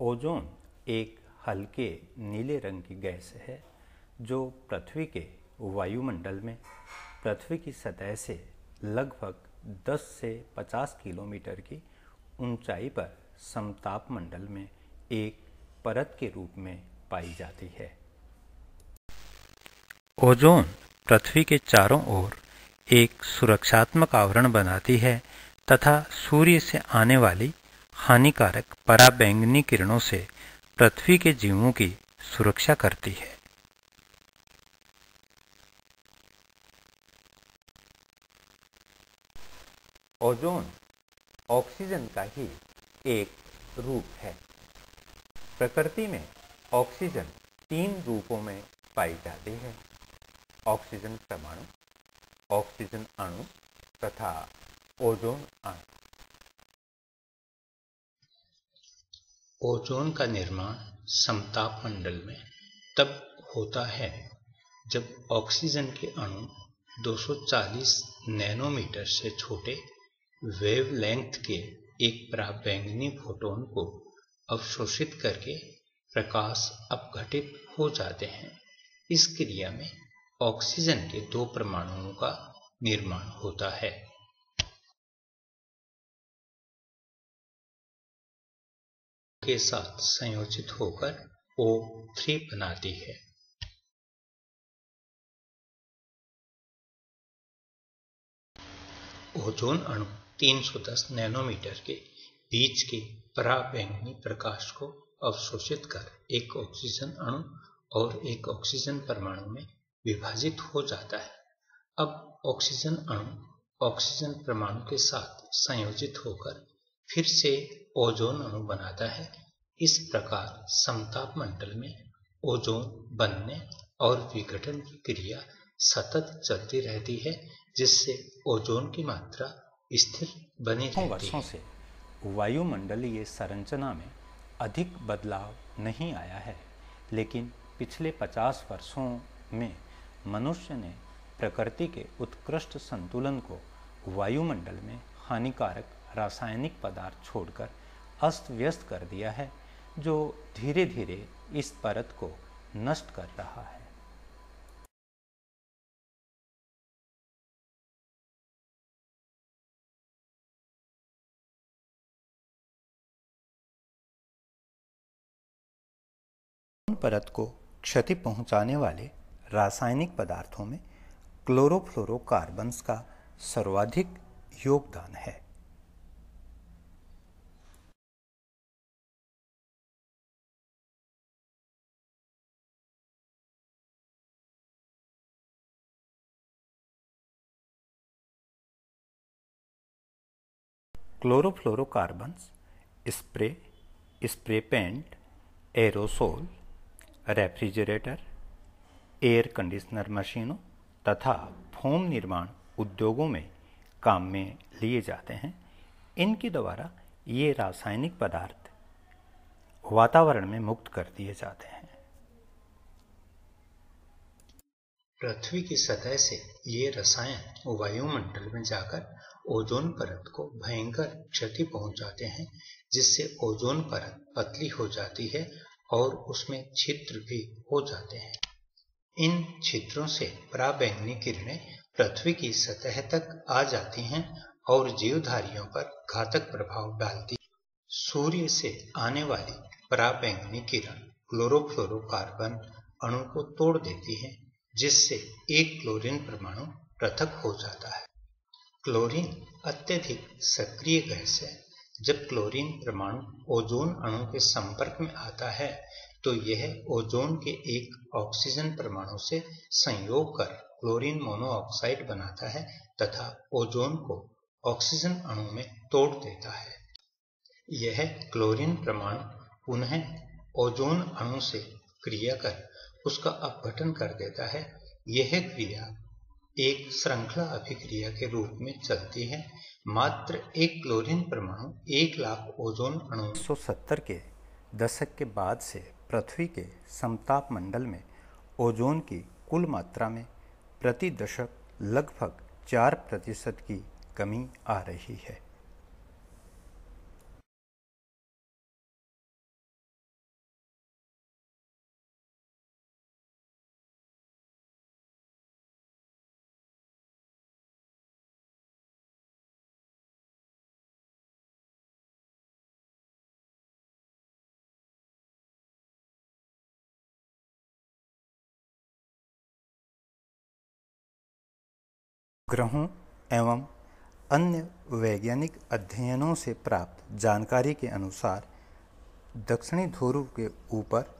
Ozone एक हल्के नीले रंग की गैस है जो पृथ्वी के वायुमंडल में पृथ्वी की सतह से लगभग 10 से 50 किलोमीटर की ऊंचाई पर समताप मंडल में एक परत के रूप में पाई जाती है। ओजोन पृथ्वी के चारों ओर एक सुरक्षात्मक आवरण बनाती है तथा सूर्य से आने वाली हानिकारक पराबैंगनी किरणों से पृथ्वी के जीवों की सुरक्षा करती है। ओजोन ऑक्सीजन का ही एक रूप है। प्रकृति में ऑक्सीजन 3 रूपों में पाई जाती है: ऑक्सीजन परमाणु, ऑक्सीजन अणु तथा ओजोन अणु। ओजोन का निर्माण समताप मंडल में तब होता है जब ऑक्सीजन के अणु 240 नैनोमीटर से छोटे वेवलेंथ के एक पराबैंगनी फोटोन को अवशोषित करके प्रकाश अपघटित हो जाते हैं। इस क्रिया में ऑक्सीजन के 2 परमाणुओं का निर्माण होता है। के साथ संयोजित होकर O3 बनाती है। ओजोन अणु 310 नैनोमीटर के बीच के पराबैंगनी प्रकाश को अवशोषित कर एक ऑक्सीजन अणु और एक ऑक्सीजन परमाणु में विभाजित हो जाता है। अब ऑक्सीजन अणु ऑक्सीजन परमाणु के साथ संयोजित होकर फिर से ओजोन अणु बनाता है। इस प्रकार समताप मंडल में ओजोन बनने और विघटन की क्रिया सतत चलती रहती है, जिससे ओजोन की मात्रा स्थिर बनी रहती है। वर्षों से वायुमंडलीय संरचना में अधिक बदलाव नहीं आया है, लेकिन पिछले 50 वर्षों में मनुष्य ने प्रकृति के उत्कृष्ट संतुलन को वायुमंडल में हानिकारक रासायनिक पदार्थ छोड़कर अस्त व्यस्त कर दिया है, जो धीरे धीरे इस परत को नष्ट कर रहा है। परत को क्षति पहुंचाने वाले रासायनिक पदार्थों में क्लोरोफ्लोरोकार्बन्स का सर्वाधिक योगदान है। Chlorofluorocarbons spray, spray paint, aerosol, refrigerator, air conditioner मशीनों तथा फोम निर्माण उद्योगों में काम में लिए जाते हैं। इनके द्वारा ये रासायनिक पदार्थ वातावरण में मुक्त कर दिए जाते हैं। पृथ्वी की सतह से ये रसायन वायुमंडल में जाकर ओजोन परत को भयंकर क्षति पहुंचाते हैं, जिससे ओजोन परत पतली हो जाती है और उसमें छिद्र भी हो जाते हैं। इन छिद्रों से पराबैंगनी किरणें पृथ्वी की सतह तक आ जाती हैं और जीवधारियों पर घातक प्रभाव डालती हैं। सूर्य से आने वाली पराबैंगनी किरण क्लोरोफ्लोरोकार्बन अणु को तोड़ देती है, जिससे एक क्लोरीन परमाणु पृथक हो जाता है। क्लोरीन अत्यधिक सक्रिय गैस है। जब क्लोरीन परमाणु ओजोन अणु के संपर्क में आता है तो यह ओजोन के एक ऑक्सीजन परमाणु से संयोग कर क्लोरीन मोनोऑक्साइड बनाता है तथा ओजोन को ऑक्सीजन अणु में तोड़ देता है। यह क्लोरीन परमाणु पुनः ओजोन अणु से क्रिया कर उसका अपघटन कर देता है। यह क्रिया एक श्रृंखला अभिक्रिया के रूप में चलती है। मात्र एक क्लोरीन परमाणु 1 लाख ओजोन अणु 1970 के दशक के बाद से पृथ्वी के समताप मंडल में ओजोन की कुल मात्रा में प्रति दशक लगभग 4% की कमी आ रही है। ग्रहों एवं अन्य वैज्ञानिक अध्ययनों से प्राप्त जानकारी के अनुसार दक्षिणी ध्रुव के ऊपर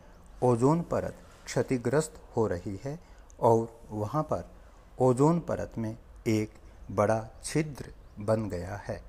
ओजोन परत क्षतिग्रस्त हो रही है और वहां पर ओजोन परत में एक बड़ा छिद्र बन गया है।